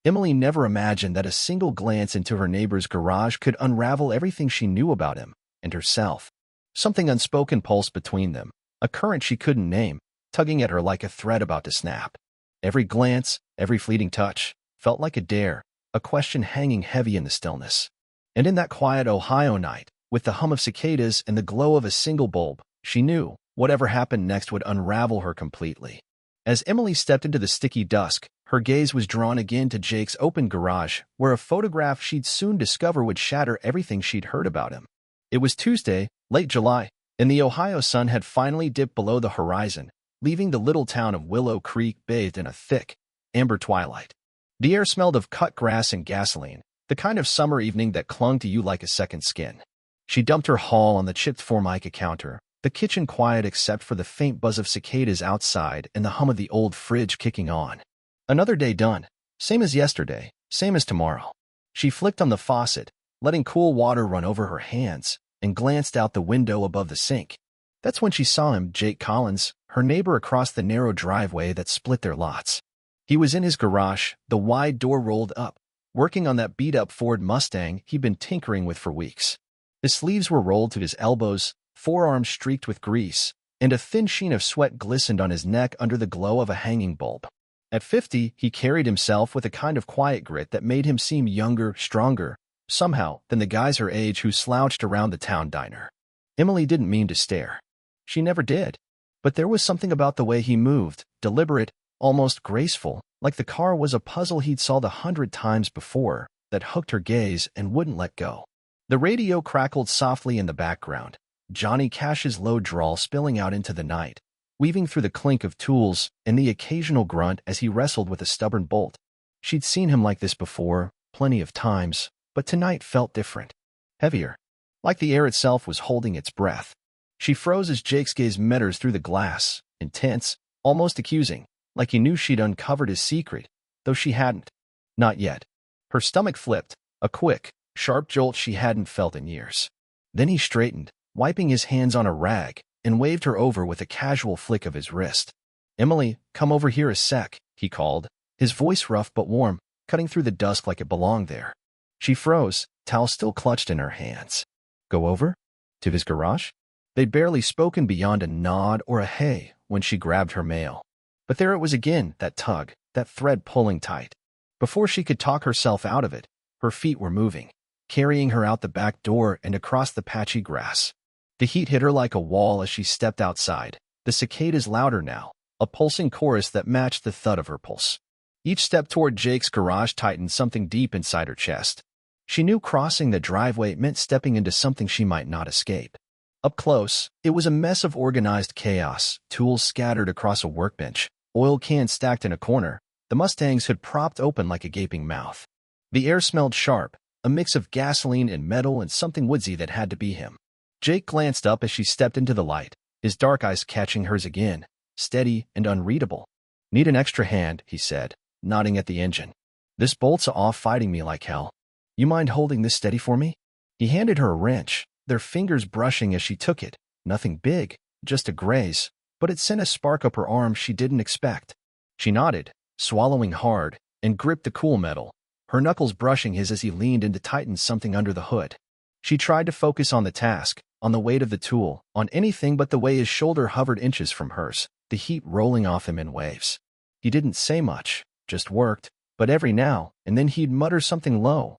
Emily never imagined that a single glance into her neighbor's garage could unravel everything she knew about him and herself. Something unspoken pulsed between them, a current she couldn't name, tugging at her like a thread about to snap. Every glance, every fleeting touch, felt like a dare, a question hanging heavy in the stillness. And in that quiet Ohio night, with the hum of cicadas and the glow of a single bulb, she knew whatever happened next would unravel her completely. As Emily stepped into the sticky dusk, her gaze was drawn again to Jake's open garage, where a photograph she'd soon discover would shatter everything she'd heard about him. It was Tuesday, late July, and the Ohio sun had finally dipped below the horizon, leaving the little town of Willow Creek bathed in a thick, amber twilight. The air smelled of cut grass and gasoline, the kind of summer evening that clung to you like a second skin. She dumped her haul on the chipped formica counter, the kitchen quiet except for the faint buzz of cicadas outside and the hum of the old fridge kicking on. Another day done, same as yesterday, same as tomorrow. She flicked on the faucet, letting cool water run over her hands, and glanced out the window above the sink. That's when she saw him, Jake Collins, her neighbor across the narrow driveway that split their lots. He was in his garage, the wide door rolled up, working on that beat-up Ford Mustang he'd been tinkering with for weeks. His sleeves were rolled to his elbows, forearms streaked with grease, and a thin sheen of sweat glistened on his neck under the glow of a hanging bulb. At 50, he carried himself with a kind of quiet grit that made him seem younger, stronger, somehow, than the guys her age who slouched around the town diner. Emily didn't mean to stare. She never did. But there was something about the way he moved, deliberate, almost graceful, like the car was a puzzle he'd solved 100 times before, that hooked her gaze and wouldn't let go. The radio crackled softly in the background, Johnny Cash's low drawl spilling out into the night, weaving through the clink of tools and the occasional grunt as he wrestled with a stubborn bolt. She'd seen him like this before, plenty of times, but tonight felt different. Heavier. Like the air itself was holding its breath. She froze as Jake's gaze met hers through the glass, intense, almost accusing, like he knew she'd uncovered his secret, though she hadn't. Not yet. Her stomach flipped, a quick, sharp jolt she hadn't felt in years. Then he straightened, wiping his hands on a rag, and waved her over with a casual flick of his wrist. "Emily, come over here a sec," he called, his voice rough but warm, cutting through the dusk like it belonged there. She froze, towel still clutched in her hands. Go over? To his garage? They'd barely spoken beyond a nod or a hey when she grabbed her mail. But there it was again, that tug, that thread pulling tight. Before she could talk herself out of it, her feet were moving, carrying her out the back door and across the patchy grass. The heat hit her like a wall as she stepped outside, the cicadas louder now, a pulsing chorus that matched the thud of her pulse. Each step toward Jake's garage tightened something deep inside her chest. She knew crossing the driveway meant stepping into something she might not escape. Up close, it was a mess of organized chaos, tools scattered across a workbench, oil cans stacked in a corner, the Mustang's hood propped open like a gaping mouth. The air smelled sharp, a mix of gasoline and metal and something woodsy that had to be him. Jake glanced up as she stepped into the light, his dark eyes catching hers again, steady and unreadable. "Need an extra hand," he said, nodding at the engine. "This bolt's off fighting me like hell. You mind holding this steady for me?" He handed her a wrench, their fingers brushing as she took it. Nothing big, just a graze, but it sent a spark up her arm she didn't expect. She nodded, swallowing hard, and gripped the cool metal, her knuckles brushing his as he leaned in to tighten something under the hood. She tried to focus on the task, on the weight of the tool, on anything but the way his shoulder hovered inches from hers, the heat rolling off him in waves. He didn't say much, just worked, but every now and then he'd mutter something low,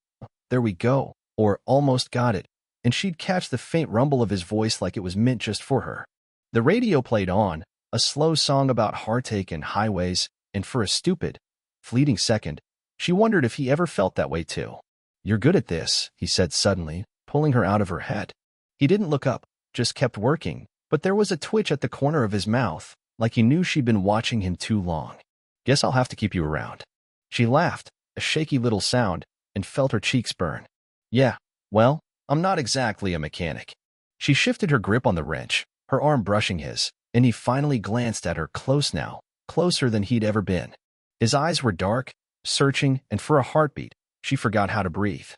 "There we go," or "almost got it," and she'd catch the faint rumble of his voice like it was meant just for her. The radio played on, a slow song about heartache and highways, and for a stupid, fleeting second, she wondered if he ever felt that way too. "You're good at this," he said suddenly, pulling her out of her head. He didn't look up, just kept working, but there was a twitch at the corner of his mouth, like he knew she'd been watching him too long. "Guess I'll have to keep you around." She laughed, a shaky little sound, and felt her cheeks burn. "Yeah, well, I'm not exactly a mechanic." She shifted her grip on the wrench, her arm brushing his, and he finally glanced at her close now, closer than he'd ever been. His eyes were dark, searching, and for a heartbeat, she forgot how to breathe.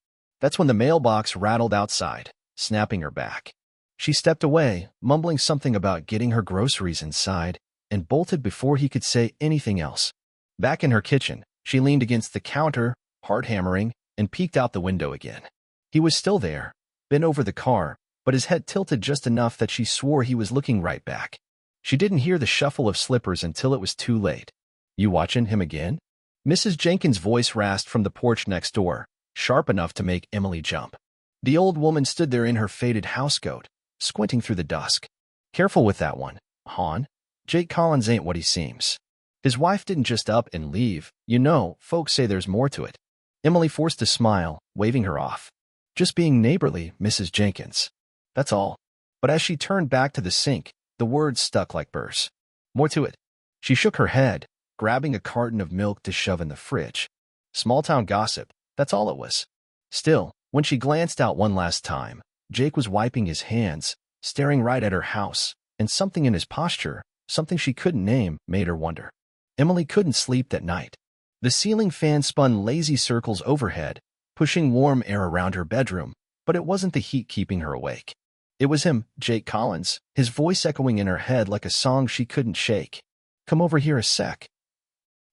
That's when the mailbox rattled outside, snapping her back. She stepped away, mumbling something about getting her groceries inside, and bolted before he could say anything else. Back in her kitchen, She leaned against the counter, heart hammering, and peeked out the window again. He was still there, bent over the car, but his head tilted just enough that she swore he was looking right back. She didn't hear the shuffle of slippers until it was too late. "You watching him again?" Mrs. Jenkins' voice rasped from the porch next door, sharp enough to make Emily jump. The old woman stood there in her faded housecoat, squinting through the dusk. "Careful with that one, hon. Jake Collins ain't what he seems. His wife didn't just up and leave. You know, folks say there's more to it." Emily forced a smile, waving her off. "Just being neighborly, Mrs. Jenkins. That's all." But as she turned back to the sink, the words stuck like burrs. "More to it." She shook her head, grabbing a carton of milk to shove in the fridge. Small-town gossip, that's all it was. Still, when she glanced out one last time, Jake was wiping his hands, staring right at her house, and something in his posture, something she couldn't name, made her wonder. Emily couldn't sleep that night. The ceiling fan spun lazy circles overhead, pushing warm air around her bedroom, but it wasn't the heat keeping her awake. It was him, Jake Collins, his voice echoing in her head like a song she couldn't shake. "Come over here a sec."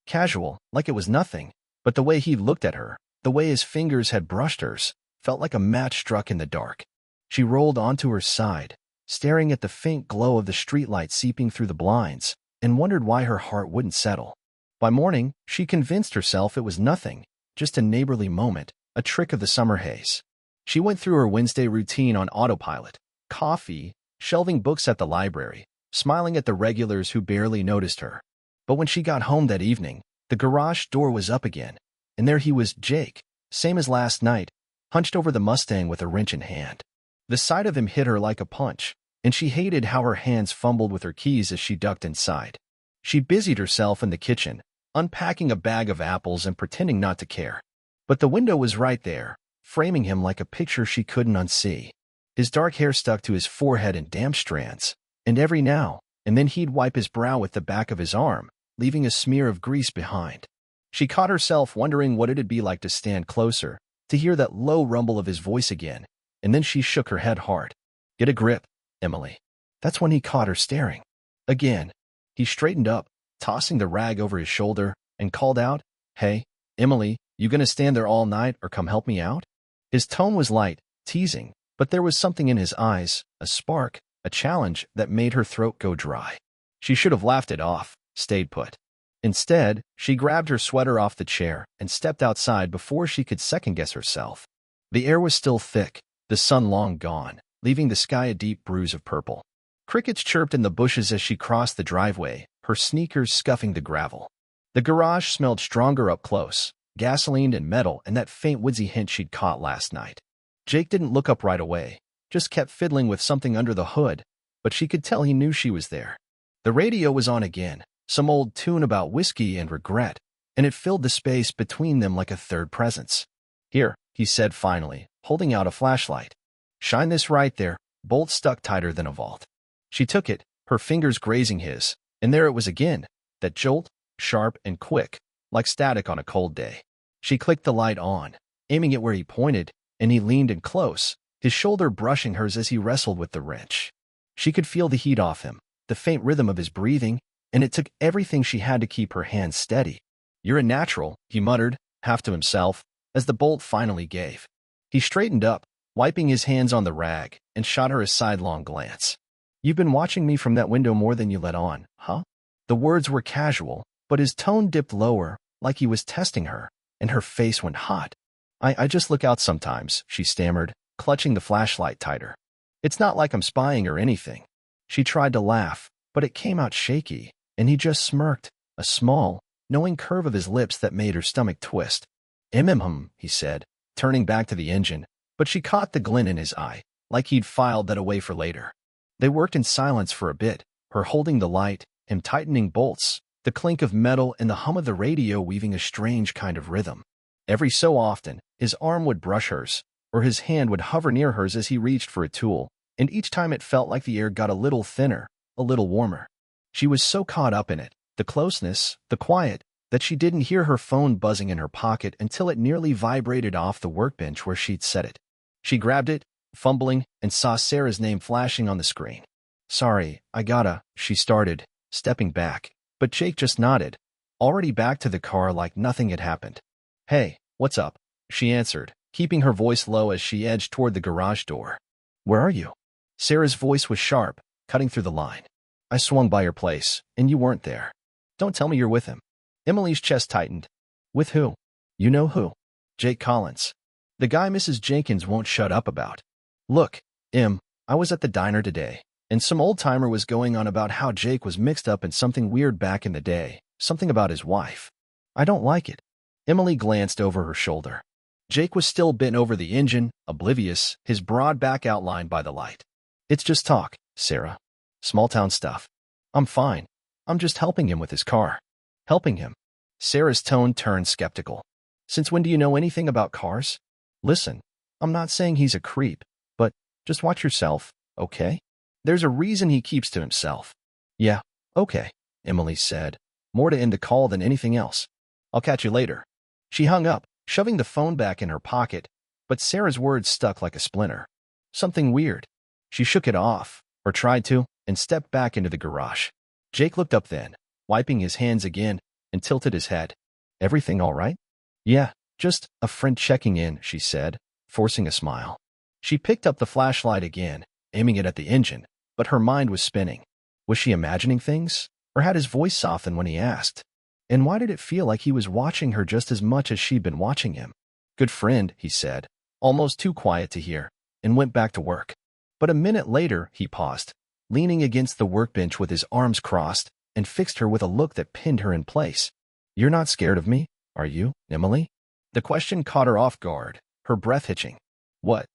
Casual, like it was nothing, but the way he looked at her, the way his fingers had brushed hers, felt like a match struck in the dark. She rolled onto her side, staring at the faint glow of the streetlight seeping through the blinds, and wondered why her heart wouldn't settle. By morning, she convinced herself it was nothing, just a neighborly moment, a trick of the summer haze. She went through her Wednesday routine on autopilot, coffee, shelving books at the library, smiling at the regulars who barely noticed her. But when she got home that evening, the garage door was up again, and there he was, Jake, same as last night, hunched over the Mustang with a wrench in hand. The sight of him hit her like a punch, and she hated how her hands fumbled with her keys as she ducked inside. She busied herself in the kitchen, unpacking a bag of apples and pretending not to care. But the window was right there, framing him like a picture she couldn't unsee. His dark hair stuck to his forehead in damp strands, and every now and then he'd wipe his brow with the back of his arm, leaving a smear of grease behind. She caught herself wondering what it'd be like to stand closer, to hear that low rumble of his voice again, and then she shook her head hard. "Get a grip, Emily." That's when he caught her staring. Again. He straightened up, tossing the rag over his shoulder, and called out, "Hey, Emily, you gonna stand there all night or come help me out?" His tone was light, teasing, but there was something in his eyes, a spark, a challenge that made her throat go dry. She should have laughed it off, stayed put. Instead, she grabbed her sweater off the chair and stepped outside before she could second-guess herself. The air was still thick, the sun long gone, leaving the sky a deep bruise of purple. Crickets chirped in the bushes as she crossed the driveway, her sneakers scuffing the gravel. The garage smelled stronger up close, gasoline and metal and that faint woodsy hint she'd caught last night. Jake didn't look up right away, just kept fiddling with something under the hood, but she could tell he knew she was there. The radio was on again, some old tune about whiskey and regret, and it filled the space between them like a third presence. "Here," he said finally, holding out a flashlight. "Shine this right there, bolt stuck tighter than a vault." She took it, her fingers grazing his, and there it was again, that jolt, sharp and quick, like static on a cold day. She clicked the light on, aiming it where he pointed, and he leaned in close, his shoulder brushing hers as he wrestled with the wrench. She could feel the heat off him, the faint rhythm of his breathing, and it took everything she had to keep her hands steady. "You're a natural," he muttered, half to himself, as the bolt finally gave. He straightened up, wiping his hands on the rag, and shot her a sidelong glance. "You've been watching me from that window more than you let on, huh?" The words were casual, but his tone dipped lower, like he was testing her, and her face went hot. I just look out sometimes," she stammered, clutching the flashlight tighter. "It's not like I'm spying or anything." She tried to laugh, but it came out shaky, and he just smirked, a small, knowing curve of his lips that made her stomach twist. He said, turning back to the engine, but she caught the glint in his eye, like he'd filed that away for later. They worked in silence for a bit, her holding the light, him tightening bolts, the clink of metal and the hum of the radio weaving a strange kind of rhythm. Every so often, his arm would brush hers, or his hand would hover near hers as he reached for a tool, and each time it felt like the air got a little thinner, a little warmer. She was so caught up in it, the closeness, the quiet, that she didn't hear her phone buzzing in her pocket until it nearly vibrated off the workbench where she'd set it. She grabbed it, fumbling, and saw Sarah's name flashing on the screen. "Sorry, I gotta," she started, stepping back, but Jake just nodded. already back to the car like nothing had happened. "Hey, what's up?" she answered, keeping her voice low as she edged toward the garage door. "Where are you?" Sarah's voice was sharp, cutting through the line. "I swung by your place, and you weren't there." "Don't tell me you're with him." Emily's chest tightened. "With who?" "You know who. Jake Collins. The guy Mrs. Jenkins won't shut up about." "Look, I was at the diner today, and some old-timer was going on about how Jake was mixed up in something weird back in the day, something about his wife. I don't like it." Emily glanced over her shoulder. Jake was still bent over the engine, oblivious, his broad back outlined by the light. "It's just talk, Sarah. Small-town stuff. I'm fine. I'm just helping him with his car." "Helping him?" Sarah's tone turned skeptical. "Since when do you know anything about cars? Listen, I'm not saying he's a creep, but just watch yourself, okay? There's a reason he keeps to himself." "Yeah, okay," Emily said, more to end the call than anything else. "I'll catch you later." She hung up, shoving the phone back in her pocket, but Sarah's words stuck like a splinter. Something weird. She shook it off, or tried to, and stepped back into the garage. Jake looked up then, wiping his hands again, and tilted his head. "Everything all right?" "Yeah, just a friend checking in," she said, forcing a smile. She picked up the flashlight again, aiming it at the engine, but her mind was spinning. Was she imagining things, or had his voice softened when he asked? And why did it feel like he was watching her just as much as she'd been watching him? "Good friend," he said, almost too quiet to hear, and went back to work. But a minute later, he paused, leaning against the workbench with his arms crossed, and fixed her with a look that pinned her in place. "You're not scared of me, are you, Emily?" The question caught her off guard, her breath hitching. "What?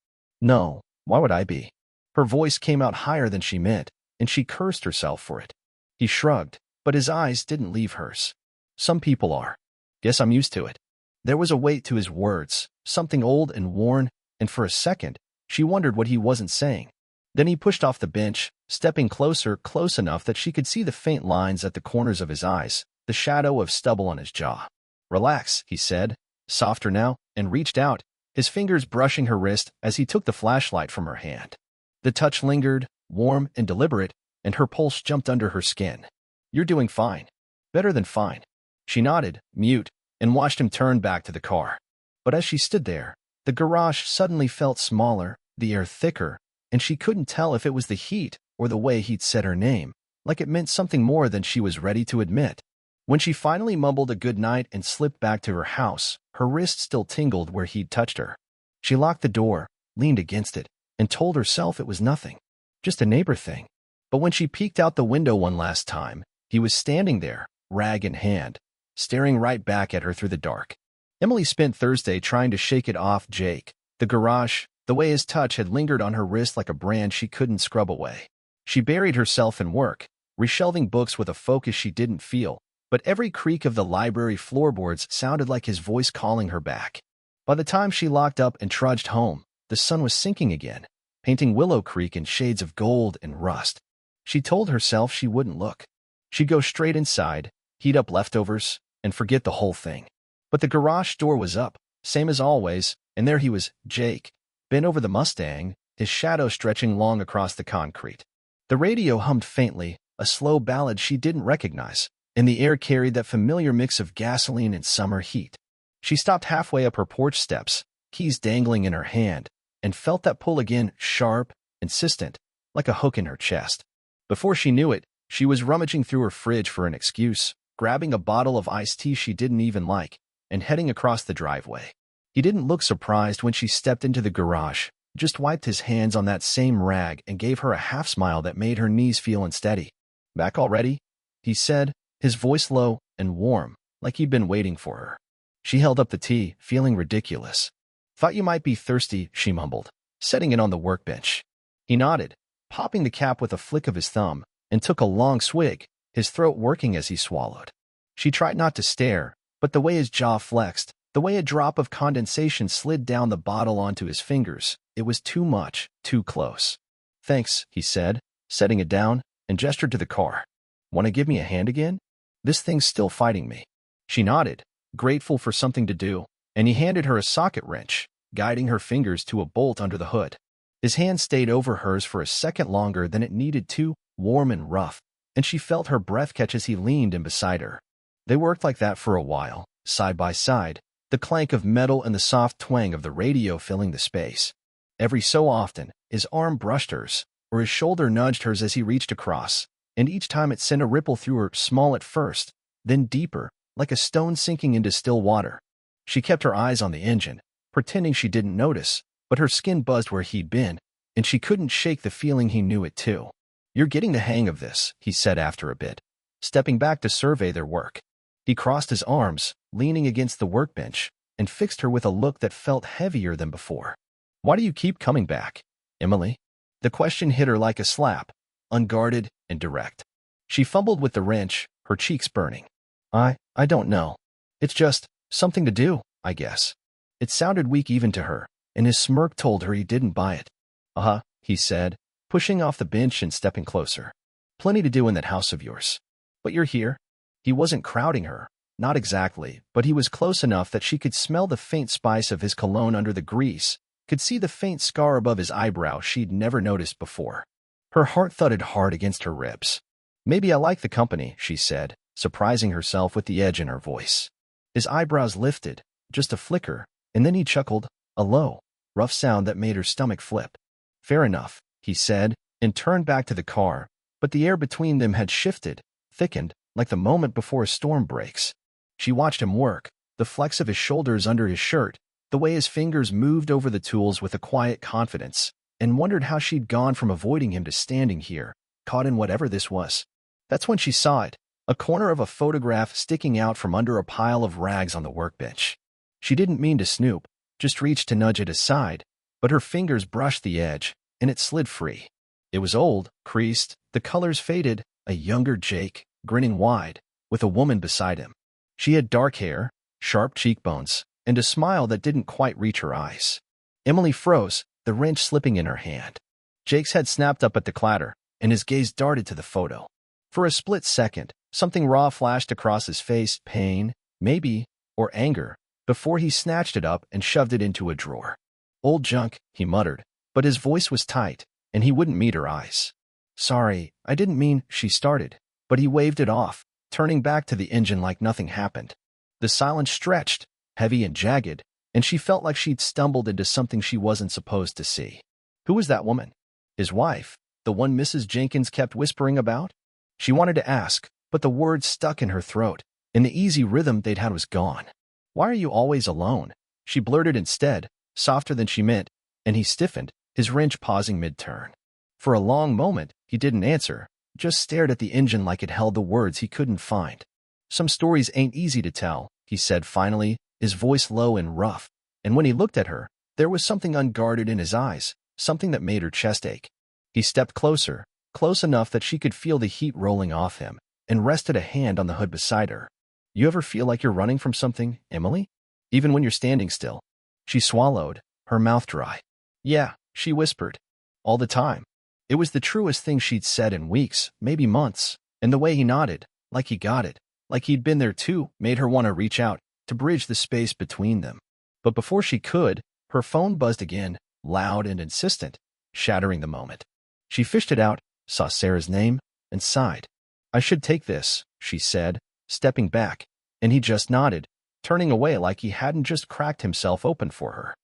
No, why would I be?" Her voice came out higher than she meant, and she cursed herself for it. He shrugged, but his eyes didn't leave hers. "Some people are. Guess I'm used to it." There was a weight to his words, something old and worn, and for a second, she wondered what he wasn't saying. Then he pushed off the bench, stepping closer, close enough that she could see the faint lines at the corners of his eyes, the shadow of stubble on his jaw. "Relax," he said, softer now, and reached out, his fingers brushing her wrist as he took the flashlight from her hand. The touch lingered, warm and deliberate, and her pulse jumped under her skin. "You're doing fine. Better than fine." She nodded, mute, and watched him turn back to the car. But as she stood there, the garage suddenly felt smaller, the air thicker, and she couldn't tell if it was the heat or the way he'd said her name, like it meant something more than she was ready to admit. When she finally mumbled a good night and slipped back to her house, her wrist still tingled where he'd touched her. She locked the door, leaned against it, and told herself it was nothing, just a neighbor thing. But when she peeked out the window one last time, he was standing there, rag in hand, staring right back at her through the dark. Emily spent Thursday trying to shake it off Jake, the garage, the way his touch had lingered on her wrist like a brand she couldn't scrub away. She buried herself in work, reshelving books with a focus she didn't feel, but every creak of the library floorboards sounded like his voice calling her back. By the time she locked up and trudged home, the sun was sinking again, painting Willow Creek in shades of gold and rust. She told herself she wouldn't look. She'd go straight inside, heat up leftovers, and forget the whole thing. But the garage door was up, same as always, and there he was, Jake, bent over the Mustang, his shadow stretching long across the concrete. The radio hummed faintly, a slow ballad she didn't recognize, and the air carried that familiar mix of gasoline and summer heat. She stopped halfway up her porch steps, keys dangling in her hand, and felt that pull again, sharp, insistent, like a hook in her chest. Before she knew it, she was rummaging through her fridge for an excuse, grabbing a bottle of iced tea she didn't even like, and heading across the driveway. He didn't look surprised when she stepped into the garage, just wiped his hands on that same rag and gave her a half-smile that made her knees feel unsteady. "Back already?" he said, his voice low and warm, like he'd been waiting for her. She held up the tea, feeling ridiculous. "Thought you might be thirsty," she mumbled, setting it on the workbench. He nodded, popping the cap with a flick of his thumb, and took a long swig, his throat working as he swallowed. She tried not to stare, but the way his jaw flexed, the way a drop of condensation slid down the bottle onto his fingers, it was too much, too close. "Thanks," he said, setting it down, and gestured to the car. "Want to give me a hand again? This thing's still fighting me." She nodded, grateful for something to do, and he handed her a socket wrench, guiding her fingers to a bolt under the hood. His hand stayed over hers for a second longer than it needed to, warm and rough, and she felt her breath catch as he leaned in beside her. They worked like that for a while, side by side, the clank of metal and the soft twang of the radio filling the space. Every so often, his arm brushed hers, or his shoulder nudged hers as he reached across, and each time it sent a ripple through her, small at first, then deeper, like a stone sinking into still water. She kept her eyes on the engine, pretending she didn't notice, but her skin buzzed where he'd been, and she couldn't shake the feeling he knew it too. "You're getting the hang of this," he said after a bit, stepping back to survey their work. He crossed his arms, leaning against the workbench, and fixed her with a look that felt heavier than before. "Why do you keep coming back, Emily?" The question hit her like a slap, unguarded and direct. She fumbled with the wrench, her cheeks burning. I don't know. It's just something to do, I guess." It sounded weak even to her, and his smirk told her he didn't buy it. "Uh-huh," he said, pushing off the bench and stepping closer. "Plenty to do in that house of yours. But you're here." He wasn't crowding her, not exactly, but he was close enough that she could smell the faint spice of his cologne under the grease, could see the faint scar above his eyebrow she'd never noticed before. Her heart thudded hard against her ribs. "Maybe I like the company," she said, surprising herself with the edge in her voice. His eyebrows lifted, just a flicker, and then he chuckled, a low, rough sound that made her stomach flip. "Fair enough," he said, and turned back to the car, but the air between them had shifted, thickened, like the moment before a storm breaks. She watched him work, the flex of his shoulders under his shirt, the way his fingers moved over the tools with a quiet confidence, and wondered how she'd gone from avoiding him to standing here, caught in whatever this was. That's when she saw it, a corner of a photograph sticking out from under a pile of rags on the workbench. She didn't mean to snoop, just reached to nudge it aside, but her fingers brushed the edge, and it slid free. It was old, creased, the colors faded, a younger Jake, grinning wide, with a woman beside him. She had dark hair, sharp cheekbones, and a smile that didn't quite reach her eyes. Emily froze, the wrench slipping in her hand. Jake's head snapped up at the clatter, and his gaze darted to the photo. For a split second, something raw flashed across his face, pain, maybe, or anger, before he snatched it up and shoved it into a drawer. "Old junk," he muttered, but his voice was tight, and he wouldn't meet her eyes. "Sorry, I didn't mean," she started, but he waved it off, turning back to the engine like nothing happened. The silence stretched, heavy and jagged, and she felt like she'd stumbled into something she wasn't supposed to see. Who was that woman? His wife, the one Mrs. Jenkins kept whispering about? She wanted to ask, but the words stuck in her throat, and the easy rhythm they'd had was gone. "Why are you always alone?" she blurted instead, softer than she meant, and he stiffened, his wrench pausing mid-turn. For a long moment, he didn't answer, just stared at the engine like it held the words he couldn't find. "Some stories ain't easy to tell," he said finally, his voice low and rough, and when he looked at her, there was something unguarded in his eyes, something that made her chest ache. He stepped closer, close enough that she could feel the heat rolling off him, and rested a hand on the hood beside her. "You ever feel like you're running from something, Emily? Even when you're standing still?" She swallowed, her mouth dry. "Yeah," she whispered. "All the time." It was the truest thing she'd said in weeks, maybe months, and the way he nodded, like he got it, like he'd been there too, made her want to reach out, to bridge the space between them. But before she could, her phone buzzed again, loud and insistent, shattering the moment. She fished it out, saw Sarah's name, and sighed. "I should take this," she said, stepping back, and he just nodded, turning away like he hadn't just cracked himself open for her.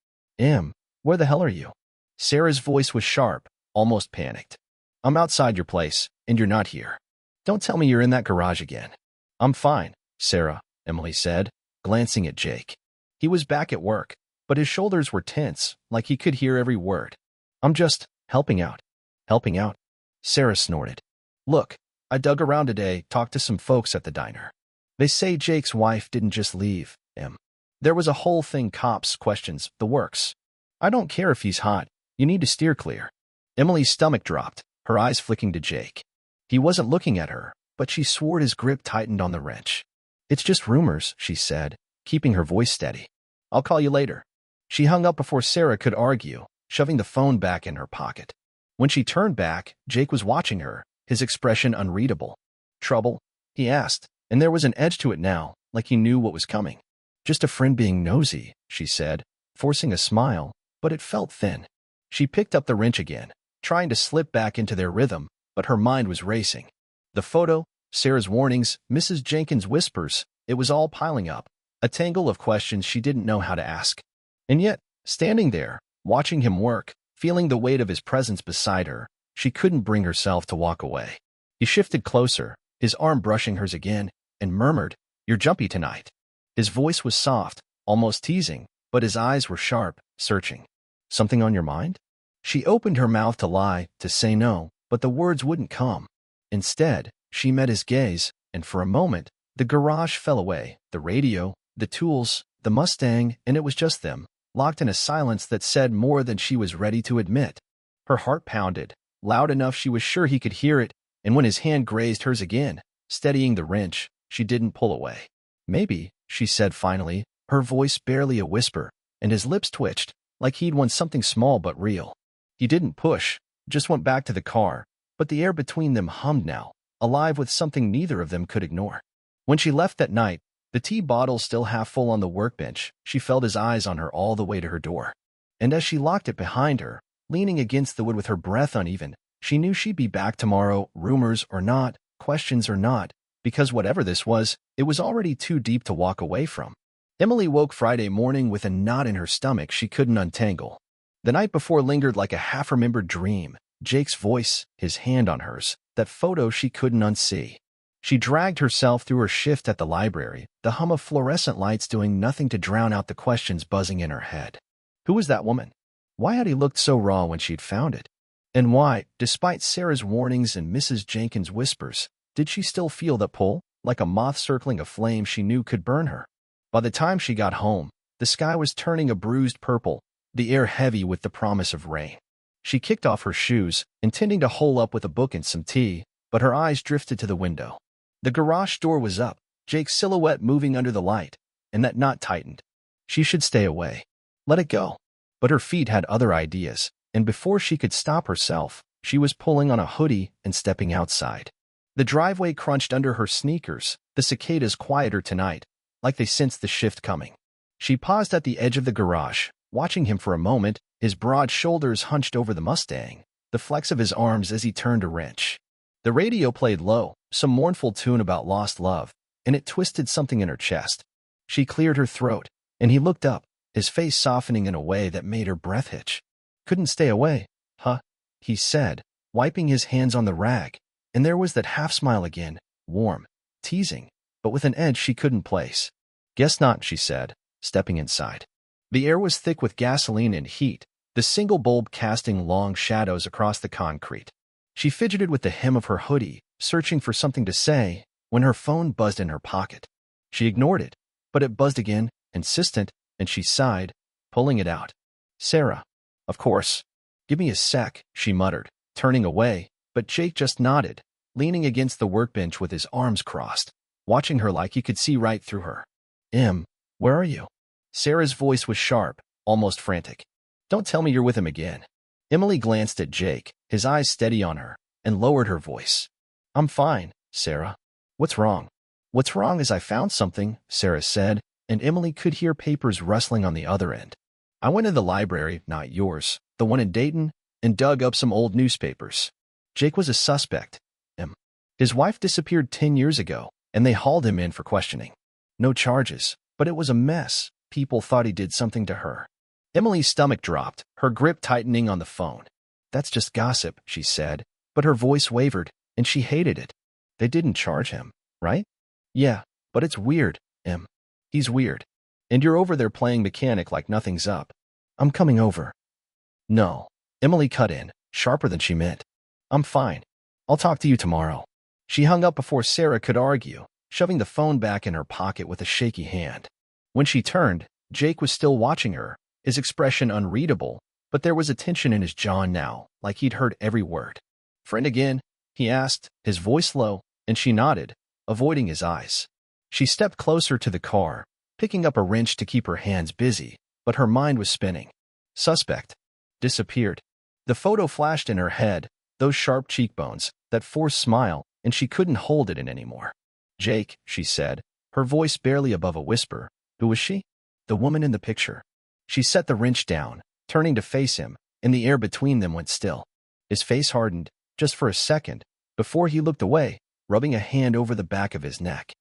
Where the hell are you?" Sarah's voice was sharp, almost panicked. "I'm outside your place, and you're not here. Don't tell me you're in that garage again." "I'm fine, Sarah," Emily said, glancing at Jake. He was back at work, but his shoulders were tense, like he could hear every word. "I'm just helping out." "Helping out?" Sarah snorted. "Look, I dug around today, talked to some folks at the diner. They say Jake's wife didn't just leave, There was a whole thing, cops, questions, the works. I don't care if he's hot, you need to steer clear." Emily's stomach dropped, her eyes flicking to Jake. He wasn't looking at her, but she swore his grip tightened on the wrench. "It's just rumors," she said, keeping her voice steady. "I'll call you later." She hung up before Sarah could argue, shoving the phone back in her pocket. When she turned back, Jake was watching her, his expression unreadable. "Trouble?" he asked, and there was an edge to it now, like he knew what was coming. "Just a friend being nosy," she said, forcing a smile, but it felt thin. She picked up the wrench again, trying to slip back into their rhythm, but her mind was racing. The photo, Sarah's warnings, Mrs. Jenkins' whispers, It was all piling up, a tangle of questions she didn't know how to ask. And yet, standing there, watching him work, feeling the weight of his presence beside her, she couldn't bring herself to walk away. He shifted closer, his arm brushing hers again, and murmured, "You're jumpy tonight." His voice was soft, almost teasing, but his eyes were sharp, searching. "Something on your mind?" She opened her mouth to lie, to say no, but the words wouldn't come. Instead, she met his gaze, and for a moment, the garage fell away, the radio, the tools, the Mustang, and it was just them, locked in a silence that said more than she was ready to admit. Her heart pounded, loud enough she was sure he could hear it, and when his hand grazed hers again, steadying the wrench, she didn't pull away. "Maybe," she said finally, her voice barely a whisper, and his lips twitched, like he'd won something small but real. He didn't push, just went back to the car, but the air between them hummed now, alive with something neither of them could ignore. When she left that night, the tea bottle still half full on the workbench, she felt his eyes on her all the way to her door. And as she locked it behind her, leaning against the wood with her breath uneven, she knew she'd be back tomorrow, rumors or not, questions or not, because whatever this was, it was already too deep to walk away from. Emily woke Friday morning with a knot in her stomach she couldn't untangle. The night before lingered like a half-remembered dream, Jake's voice, his hand on hers, that photo she couldn't unsee. She dragged herself through her shift at the library, the hum of fluorescent lights doing nothing to drown out the questions buzzing in her head. Who was that woman? Why had he looked so raw when she'd found it? And why, despite Sarah's warnings and Mrs. Jenkins' whispers, did she still feel that pull, like a moth circling a flame she knew could burn her? By the time she got home, the sky was turning a bruised purple, the air heavy with the promise of rain. She kicked off her shoes, intending to hole up with a book and some tea, but her eyes drifted to the window. The garage door was up, Jake's silhouette moving under the light, and that knot tightened. She should stay away. Let it go. But her feet had other ideas, and before she could stop herself, she was pulling on a hoodie and stepping outside. The driveway crunched under her sneakers, the cicadas quieter tonight, like they sensed the shift coming. She paused at the edge of the garage, watching him for a moment, his broad shoulders hunched over the Mustang, the flex of his arms as he turned a wrench. The radio played low, some mournful tune about lost love, and it twisted something in her chest. She cleared her throat, and he looked up, his face softening in a way that made her breath hitch. "Couldn't stay away, huh?" he said, wiping his hands on the rag, and there was that half-smile again, warm, teasing, but with an edge she couldn't place. "Guess not," she said, stepping inside. The air was thick with gasoline and heat, the single bulb casting long shadows across the concrete. She fidgeted with the hem of her hoodie, searching for something to say, when her phone buzzed in her pocket. She ignored it, but it buzzed again, insistent, and she sighed, pulling it out. "Sarah." "Of course." "Give me a sec," she muttered, turning away, but Jake just nodded, leaning against the workbench with his arms crossed, watching her like he could see right through her. Where are you?" Sarah's voice was sharp, almost frantic. "Don't tell me you're with him again." Emily glanced at Jake, his eyes steady on her, and lowered her voice. "I'm fine, Sarah. What's wrong?" "What's wrong is I found something," Sarah said, and Emily could hear papers rustling on the other end. "I went to the library, not yours, the one in Dayton, and dug up some old newspapers. Jake was a suspect. His wife disappeared 10 years ago, and they hauled him in for questioning. No charges, but it was a mess. People thought he did something to her." Emily's stomach dropped, her grip tightening on the phone. "That's just gossip," she said, but her voice wavered, and she hated it. "They didn't charge him, right?" "Yeah, but it's weird, He's weird. And you're over there playing mechanic like nothing's up." "I'm coming over." "No." Emily cut in, sharper than she meant. "I'm fine. I'll talk to you tomorrow." She hung up before Sarah could argue, shoving the phone back in her pocket with a shaky hand. When she turned, Jake was still watching her, his expression unreadable, but there was a tension in his jaw now, like he'd heard every word. "Friend again?" he asked, his voice low, and she nodded, avoiding his eyes. She stepped closer to the car, picking up a wrench to keep her hands busy, but her mind was spinning. Suspect. Disappeared. The photo flashed in her head, those sharp cheekbones, that forced smile, and she couldn't hold it in anymore. "Jake," she said, her voice barely above a whisper. "Who was she?" "The woman in the picture." She set the wrench down, turning to face him, and the air between them went still. His face hardened, just for a second, before he looked away, rubbing a hand over the back of his neck.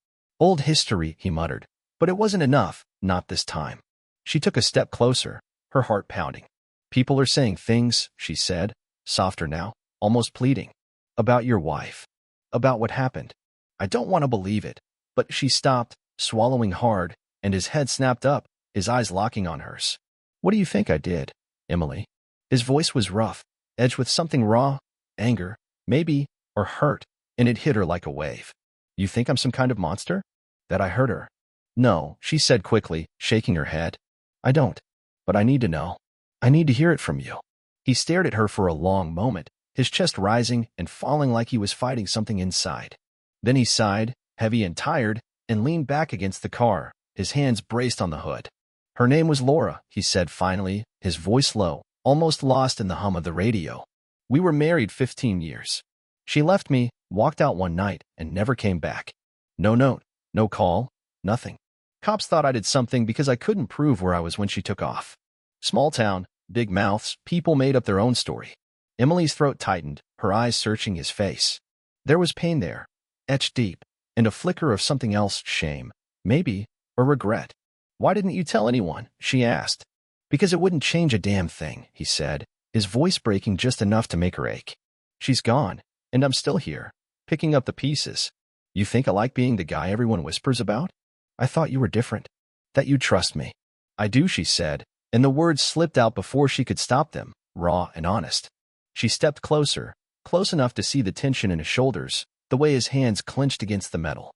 Old history, he muttered. But it wasn't enough, not this time. She took a step closer, her heart pounding. People are saying things, she said, softer now, almost pleading. About your wife. About what happened. I don't want to believe it. But she stopped, swallowing hard, and his head snapped up, his eyes locking on hers. What do you think I did, Emily? His voice was rough, edged with something raw, anger, maybe, or hurt, and it hit her like a wave. You think I'm some kind of monster? That I hurt her? No, she said quickly, shaking her head. I don't. But I need to know. I need to hear it from you. He stared at her for a long moment, his chest rising and falling like he was fighting something inside. Then he sighed, heavy and tired, and leaned back against the car, his hands braced on the hood. Her name was Laura, he said finally, his voice low, almost lost in the hum of the radio. We were married 15 years. She left me, walked out one night, and never came back. No note, no call, nothing. Cops thought I did something because I couldn't prove where I was when she took off. Small town, big mouths, people made up their own story. Emily's throat tightened, her eyes searching his face. There was pain there, etched deep, and a flicker of something else, shame, maybe, or regret. Why didn't you tell anyone? She asked. Because it wouldn't change a damn thing, he said, his voice breaking just enough to make her ache. She's gone, and I'm still here, picking up the pieces. You think I like being the guy everyone whispers about? I thought you were different. That you'd trust me. I do, she said, and the words slipped out before she could stop them, raw and honest. She stepped closer, close enough to see the tension in his shoulders, the way his hands clenched against the metal.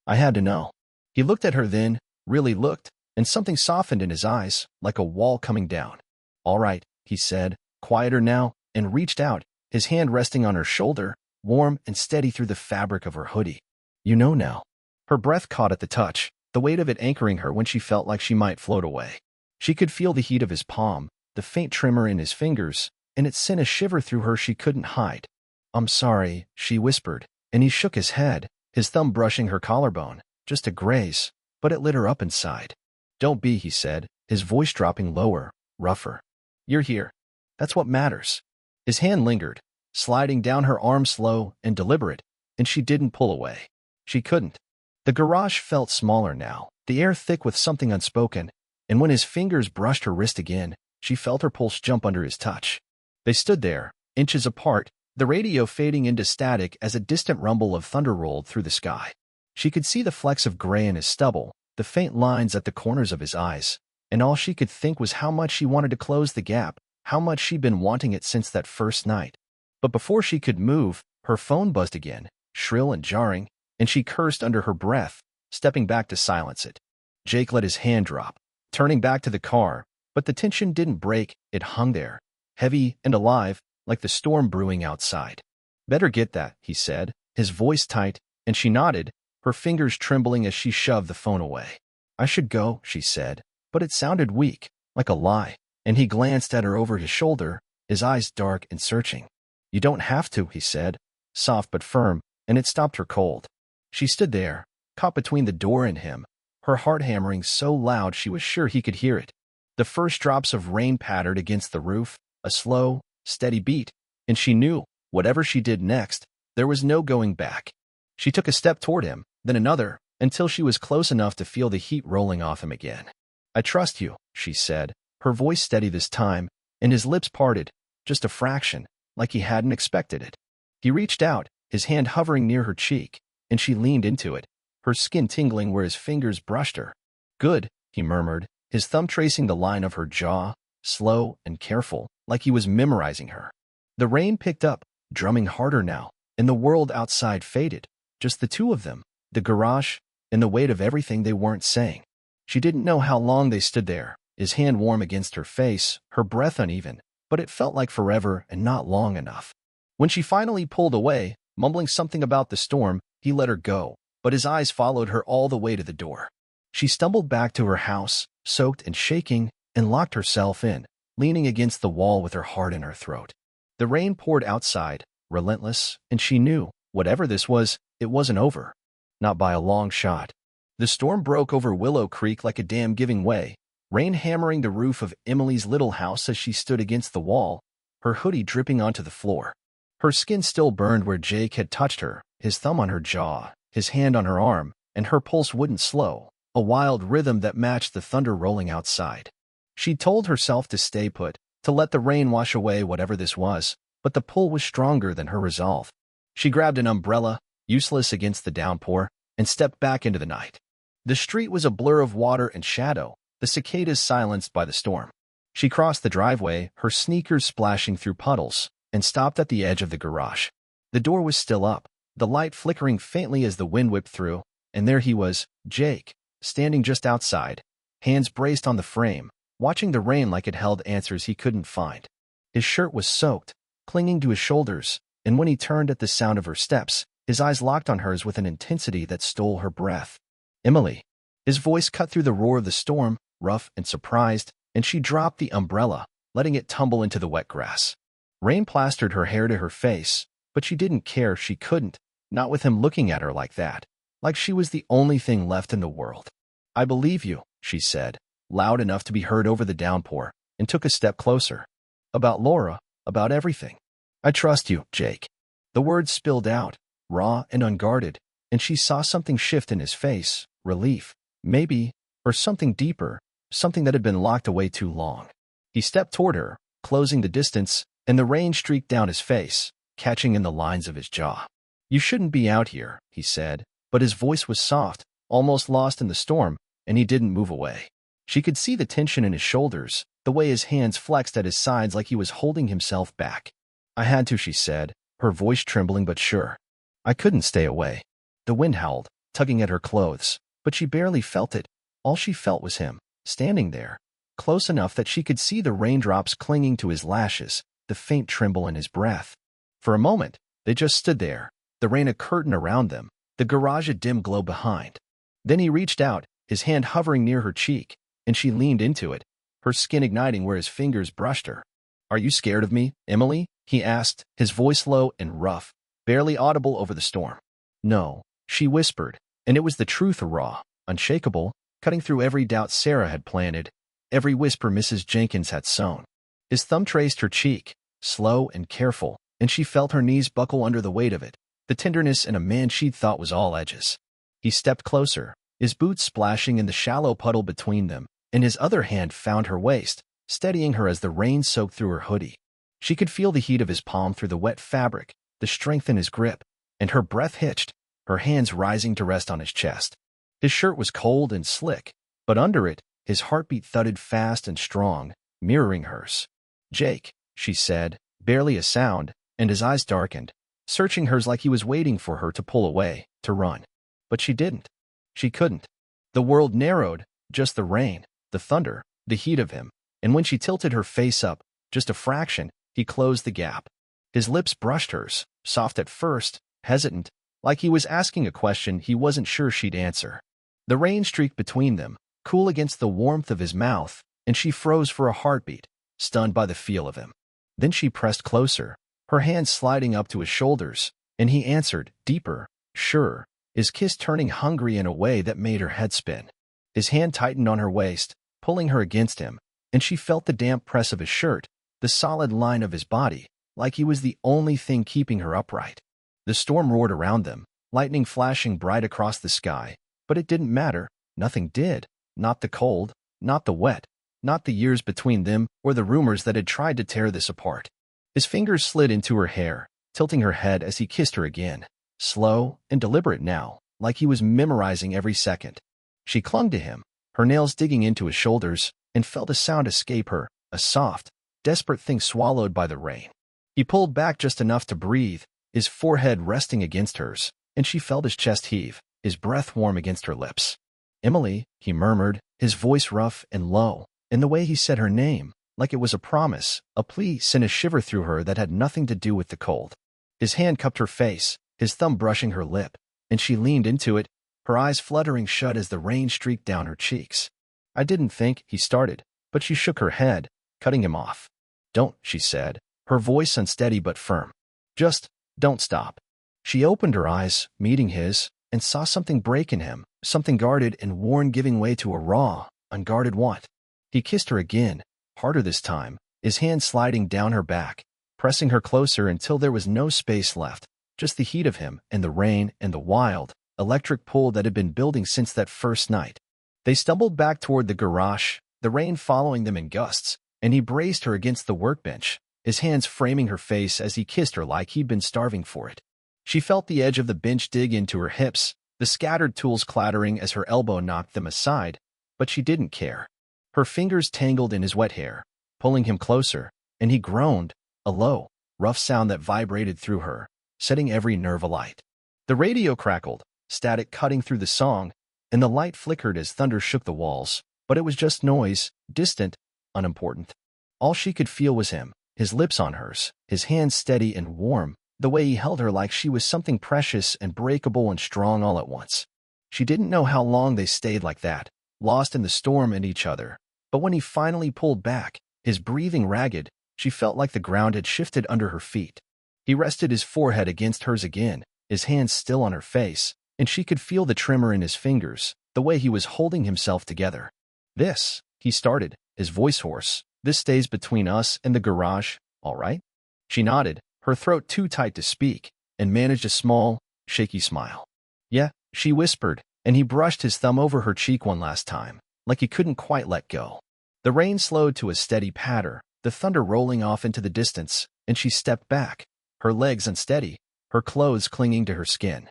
I had to know. He looked at her then, really looked, and something softened in his eyes, like a wall coming down. All right, he said, quieter now, and reached out, his hand resting on her shoulder, warm and steady through the fabric of her hoodie. You know now. Her breath caught at the touch, the weight of it anchoring her when she felt like she might float away. She could feel the heat of his palm, the faint tremor in his fingers, and it sent a shiver through her she couldn't hide. I'm sorry, she whispered, and he shook his head, his thumb brushing her collarbone, just a graze, but it lit her up inside. Don't be, he said, his voice dropping lower, rougher. You're here. That's what matters. His hand lingered, sliding down her arm slow and deliberate, and she didn't pull away. She couldn't. The garage felt smaller now, the air thick with something unspoken, and when his fingers brushed her wrist again, she felt her pulse jump under his touch. They stood there, inches apart, the radio fading into static as a distant rumble of thunder rolled through the sky. She could see the flecks of gray in his stubble, the faint lines at the corners of his eyes, and all she could think was how much she wanted to close the gap, how much she'd been wanting it since that first night. But before she could move, her phone buzzed again, shrill and jarring, and she cursed under her breath, stepping back to silence it. Jake let his hand drop, turning back to the car, but the tension didn't break, it hung there, heavy and alive, like the storm brewing outside. Better get that, he said, his voice tight, and she nodded, her fingers trembling as she shoved the phone away. I should go, she said, but it sounded weak, like a lie, and he glanced at her over his shoulder, his eyes dark and searching. You don't have to, he said, soft but firm, and it stopped her cold. She stood there, caught between the door and him, her heart hammering so loud she was sure he could hear it. The first drops of rain pattered against the roof, a slow, steady beat, and she knew, whatever she did next, there was no going back. She took a step toward him, then another, until she was close enough to feel the heat rolling off him again. I trust you, she said, her voice steady this time, and his lips parted, just a fraction, like he hadn't expected it. He reached out, his hand hovering near her cheek, and she leaned into it, her skin tingling where his fingers brushed her. Good, he murmured, his thumb tracing the line of her jaw, slow and careful, like he was memorizing her. The rain picked up, drumming harder now, and the world outside faded, just the two of them, the garage, and the weight of everything they weren't saying. She didn't know how long they stood there, his hand warm against her face, her breath uneven, but it felt like forever and not long enough. When she finally pulled away, mumbling something about the storm, he let her go, but his eyes followed her all the way to the door. She stumbled back to her house, soaked and shaking, and locked herself in, leaning against the wall with her heart in her throat. The rain poured outside, relentless, and she knew, whatever this was, it wasn't over. Not by a long shot. The storm broke over Willow Creek like a dam giving way, rain hammering the roof of Emily's little house as she stood against the wall, her hoodie dripping onto the floor. Her skin still burned where Jake had touched her, his thumb on her jaw, his hand on her arm, and her pulse wouldn't slow, a wild rhythm that matched the thunder rolling outside. She told herself to stay put, to let the rain wash away whatever this was, but the pull was stronger than her resolve. She grabbed an umbrella, useless against the downpour, and stepped back into the night. The street was a blur of water and shadow, the cicadas silenced by the storm. She crossed the driveway, her sneakers splashing through puddles, and stopped at the edge of the garage. The door was still up, the light flickering faintly as the wind whipped through, and there he was, Jake, standing just outside, hands braced on the frame, watching the rain like it held answers he couldn't find. His shirt was soaked, clinging to his shoulders, and when he turned at the sound of her steps, his eyes locked on hers with an intensity that stole her breath. "Emily." His voice cut through the roar of the storm, rough and surprised, and she dropped the umbrella, letting it tumble into the wet grass. Rain plastered her hair to her face, but she didn't care. She couldn't, not with him looking at her like that, like she was the only thing left in the world. "I believe you," she said, loud enough to be heard over the downpour, and took a step closer. "About Laura, about everything. I trust you, Jake." The words spilled out, raw and unguarded, and she saw something shift in his face, relief, maybe, or something deeper, something that had been locked away too long. He stepped toward her, closing the distance, and the rain streaked down his face, catching in the lines of his jaw. "You shouldn't be out here," he said, but his voice was soft, almost lost in the storm, and he didn't move away. She could see the tension in his shoulders, the way his hands flexed at his sides like he was holding himself back. "I had to," she said, her voice trembling but sure. "I couldn't stay away." The wind howled, tugging at her clothes, but she barely felt it. All she felt was him, standing there, close enough that she could see the raindrops clinging to his lashes, the faint tremble in his breath. For a moment, they just stood there, the rain a curtain around them, the garage a dim glow behind. Then he reached out, his hand hovering near her cheek, and she leaned into it, her skin igniting where his fingers brushed her. "Are you scared of me, Emily?" he asked, his voice low and rough, barely audible over the storm. "No," she whispered, and it was the truth, raw, unshakable, cutting through every doubt Sarah had planted, every whisper Mrs. Jenkins had sown. His thumb traced her cheek, slow and careful, and she felt her knees buckle under the weight of it, the tenderness in a man she'd thought was all edges. He stepped closer, his boots splashing in the shallow puddle between them, and his other hand found her waist, steadying her as the rain soaked through her hoodie. She could feel the heat of his palm through the wet fabric, the strength in his grip, and her breath hitched, her hands rising to rest on his chest. His shirt was cold and slick, but under it, his heartbeat thudded fast and strong, mirroring hers. "Jake," she said, barely a sound, and his eyes darkened, searching hers like he was waiting for her to pull away, to run. But she didn't. She couldn't. The world narrowed, just the rain, the thunder, the heat of him, and when she tilted her face up, just a fraction, he closed the gap. His lips brushed hers, soft at first, hesitant, like he was asking a question he wasn't sure she'd answer. The rain streaked between them, cool against the warmth of his mouth, and she froze for a heartbeat, stunned by the feel of him. Then she pressed closer, her hands sliding up to his shoulders, and he answered, deeper, sure, his kiss turning hungry in a way that made her head spin. His hand tightened on her waist, pulling her against him, and she felt the damp press of his shirt, the solid line of his body, like he was the only thing keeping her upright. The storm roared around them, lightning flashing bright across the sky, but it didn't matter, nothing did, not the cold, not the wet, not the years between them or the rumors that had tried to tear this apart. His fingers slid into her hair, tilting her head as he kissed her again, slow and deliberate now, like he was memorizing every second. She clung to him, her nails digging into his shoulders, and felt a sound escape her, a soft, desperate thing swallowed by the rain. He pulled back just enough to breathe, his forehead resting against hers, and she felt his chest heave, his breath warm against her lips. "Emily," he murmured, his voice rough and low, and the way he said her name, like it was a promise, a plea, sent a shiver through her that had nothing to do with the cold. His hand cupped her face, his thumb brushing her lip, and she leaned into it, her eyes fluttering shut as the rain streaked down her cheeks. "I didn't think," he started, but she shook her head, cutting him off. "Don't," she said, her voice unsteady but firm. "Just don't stop." She opened her eyes, meeting his, and saw something break in him, something guarded and worn giving way to a raw, unguarded want. He kissed her again, harder this time, his hand sliding down her back, pressing her closer until there was no space left, just the heat of him and the rain and the wild, electric pull that had been building since that first night. They stumbled back toward the garage, the rain following them in gusts, and he braced her against the workbench, his hands framing her face as he kissed her like he'd been starving for it. She felt the edge of the bench dig into her hips, the scattered tools clattering as her elbow knocked them aside, but she didn't care. Her fingers tangled in his wet hair, pulling him closer, and he groaned, a low, rough sound that vibrated through her, setting every nerve alight. The radio crackled, static cutting through the song, and the light flickered as thunder shook the walls, but it was just noise, distant, unimportant. All she could feel was him, his lips on hers, his hands steady and warm, the way he held her like she was something precious and breakable and strong all at once. She didn't know how long they stayed like that, lost in the storm and each other, but when he finally pulled back, his breathing ragged, she felt like the ground had shifted under her feet. He rested his forehead against hers again, his hands still on her face, and she could feel the tremor in his fingers, the way he was holding himself together. "This," he started, his voice hoarse, "this stays between us and the garage, all right?" She nodded, her throat too tight to speak, and managed a small, shaky smile. "Yeah," she whispered, and he brushed his thumb over her cheek one last time, like he couldn't quite let go. The rain slowed to a steady patter, the thunder rolling off into the distance, and she stepped back, her legs unsteady, her clothes clinging to her skin.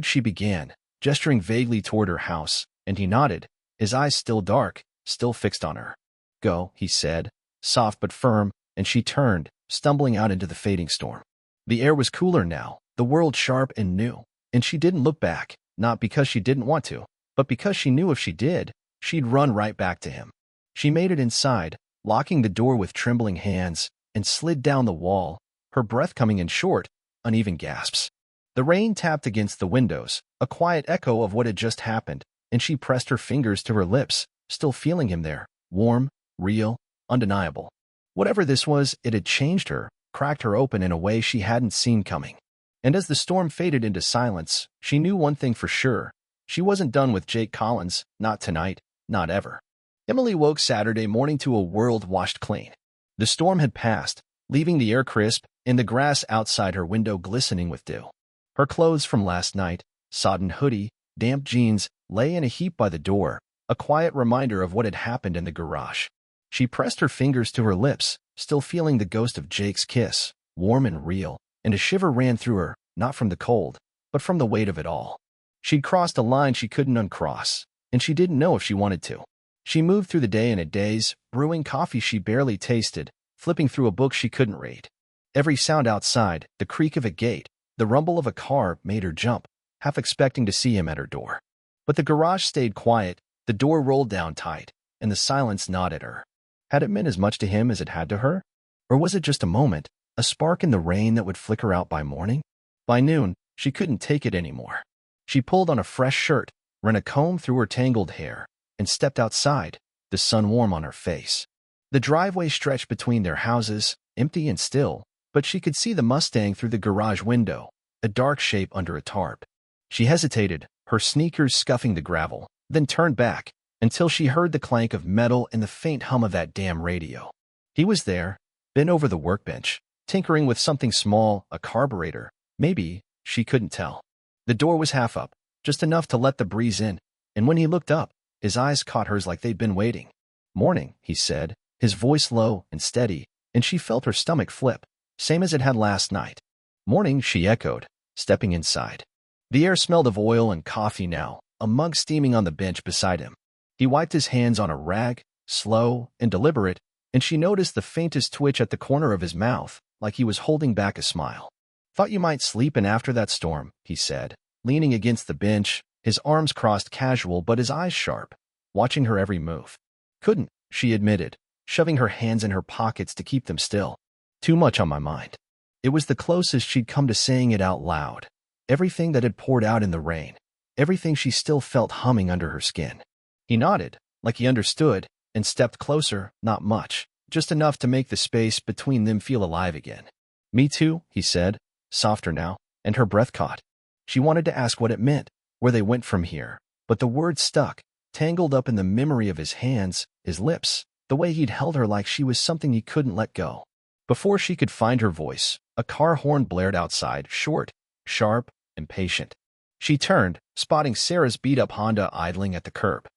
She began, gesturing vaguely toward her house, and he nodded, his eyes still dark, still fixed on her. "Go," he said, soft but firm, and she turned, stumbling out into the fading storm. The air was cooler now, the world sharp and new, and she didn't look back, not because she didn't want to, but because she knew if she did, she'd run right back to him. She made it inside, locking the door with trembling hands, and slid down the wall, her breath coming in short, uneven gasps. The rain tapped against the windows, a quiet echo of what had just happened, and she pressed her fingers to her lips, still feeling him there, warm, real, undeniable. Whatever this was, it had changed her, cracked her open in a way she hadn't seen coming. And as the storm faded into silence, she knew one thing for sure. She wasn't done with Jake Collins, not tonight, not ever. Emily woke Saturday morning to a world washed clean. The storm had passed, leaving the air crisp and the grass outside her window glistening with dew. Her clothes from last night, sodden hoodie, damp jeans, lay in a heap by the door, a quiet reminder of what had happened in the garage. She pressed her fingers to her lips, still feeling the ghost of Jake's kiss, warm and real, and a shiver ran through her, not from the cold, but from the weight of it all. She'd crossed a line she couldn't uncross, and she didn't know if she wanted to. She moved through the day in a daze, brewing coffee she barely tasted, flipping through a book she couldn't read. Every sound outside, the creak of a gate, the rumble of a car, made her jump, half expecting to see him at her door. But the garage stayed quiet, the door rolled down tight, and the silence gnawed at her. Had it meant as much to him as it had to her? Or was it just a moment, a spark in the rain that would flicker out by morning? By noon, she couldn't take it anymore. She pulled on a fresh shirt, ran a comb through her tangled hair, and stepped outside, the sun warm on her face. The driveway stretched between their houses, empty and still, but she could see the Mustang through the garage window, a dark shape under a tarp. She hesitated, her sneakers scuffing the gravel, then turned back, until she heard the clank of metal and the faint hum of that damn radio. He was there, bent over the workbench, tinkering with something small, a carburetor, maybe, she couldn't tell. The door was half up, just enough to let the breeze in, and when he looked up, his eyes caught hers like they'd been waiting. "Morning," he said, his voice low and steady, and she felt her stomach flip, same as it had last night. "Morning," she echoed, stepping inside. The air smelled of oil and coffee now, a mug steaming on the bench beside him. He wiped his hands on a rag, slow and deliberate, and she noticed the faintest twitch at the corner of his mouth, like he was holding back a smile. "Thought you might sleep in after that storm," he said, leaning against the bench, his arms crossed casual but his eyes sharp, watching her every move. "Couldn't," she admitted, shoving her hands in her pockets to keep them still. "Too much on my mind." It was the closest she'd come to saying it out loud. Everything that had poured out in the rain, everything she still felt humming under her skin. He nodded, like he understood, and stepped closer, not much, just enough to make the space between them feel alive again. "Me too," he said, softer now, and her breath caught. She wanted to ask what it meant, where they went from here, but the words stuck, tangled up in the memory of his hands, his lips, the way he'd held her like she was something he couldn't let go. Before she could find her voice, a car horn blared outside, short, sharp, and patient. She turned, spotting Sarah's beat-up Honda idling at the curb.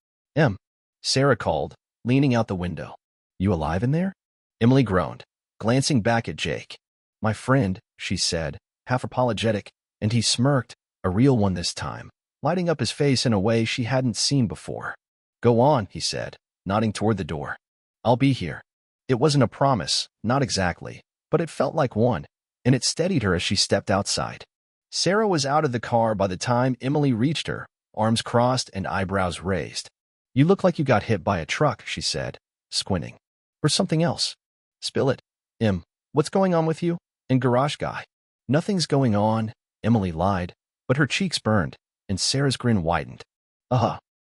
Sarah called, leaning out the window. You alive in there? Emily groaned, glancing back at Jake. My friend, she said, half apologetic, and he smirked, a real one this time, lighting up his face in a way she hadn't seen before. Go on, he said, nodding toward the door. I'll be here. It wasn't a promise, not exactly, but it felt like one, and it steadied her as she stepped outside. Sarah was out of the car by the time Emily reached her, arms crossed and eyebrows raised. You look like you got hit by a truck, she said, squinting. Or something else. Spill it. What's going on with you? And garage guy? Nothing's going on, Emily lied, but her cheeks burned, and Sarah's grin widened.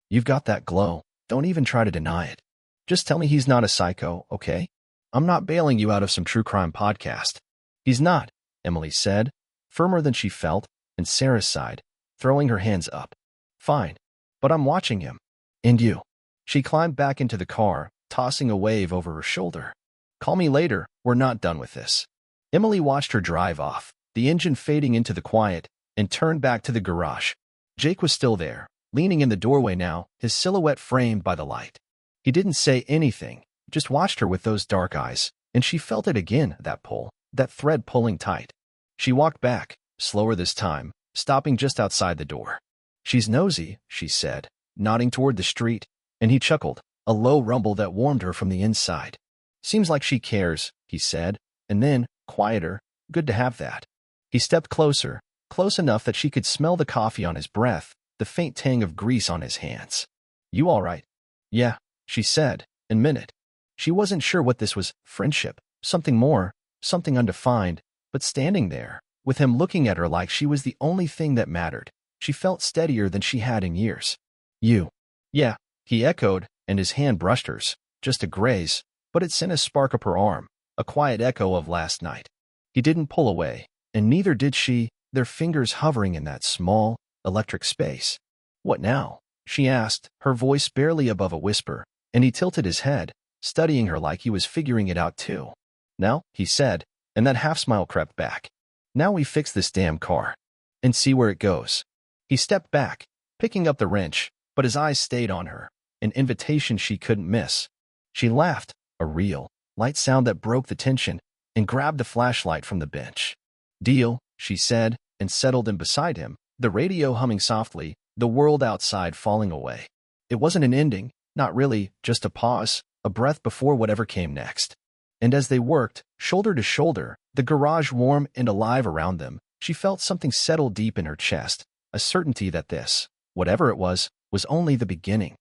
You've got that glow. Don't even try to deny it. Just tell me he's not a psycho, okay? I'm not bailing you out of some true crime podcast. He's not, Emily said, firmer than she felt, and Sarah sighed, throwing her hands up. Fine, but I'm watching him. And you. She climbed back into the car, tossing a wave over her shoulder. Call me later, we're not done with this. Emily watched her drive off, the engine fading into the quiet, and turned back to the garage. Jake was still there, leaning in the doorway now, his silhouette framed by the light. He didn't say anything, just watched her with those dark eyes, and she felt it again, that pull, that thread pulling tight. She walked back, slower this time, stopping just outside the door. She's nosy, she said, nodding toward the street, and he chuckled, a low rumble that warmed her from the inside. Seems like she cares, he said, and then, quieter, good to have that. He stepped closer, close enough that she could smell the coffee on his breath, the faint tang of grease on his hands. You all right? Yeah, she said, and meant it. She wasn't sure what this was, friendship, something more, something undefined, but standing there, with him looking at her like she was the only thing that mattered, she felt steadier than she had in years. You. Yeah, he echoed, and his hand brushed hers, just a graze, but it sent a spark up her arm, a quiet echo of last night. He didn't pull away, and neither did she, their fingers hovering in that small, electric space. What now? She asked, her voice barely above a whisper, and he tilted his head, studying her like he was figuring it out too. Now, he said, and that half-smile crept back. Now we fix this damn car. And see where it goes. He stepped back, picking up the wrench, but his eyes stayed on her, an invitation she couldn't miss. She laughed, a real, light sound that broke the tension, and grabbed the flashlight from the bench. Deal, she said, and settled in beside him, the radio humming softly, the world outside falling away. It wasn't an ending, not really, just a pause, a breath before whatever came next. And as they worked, shoulder to shoulder, the garage warm and alive around them, she felt something settle deep in her chest, a certainty that this, whatever it was only the beginning.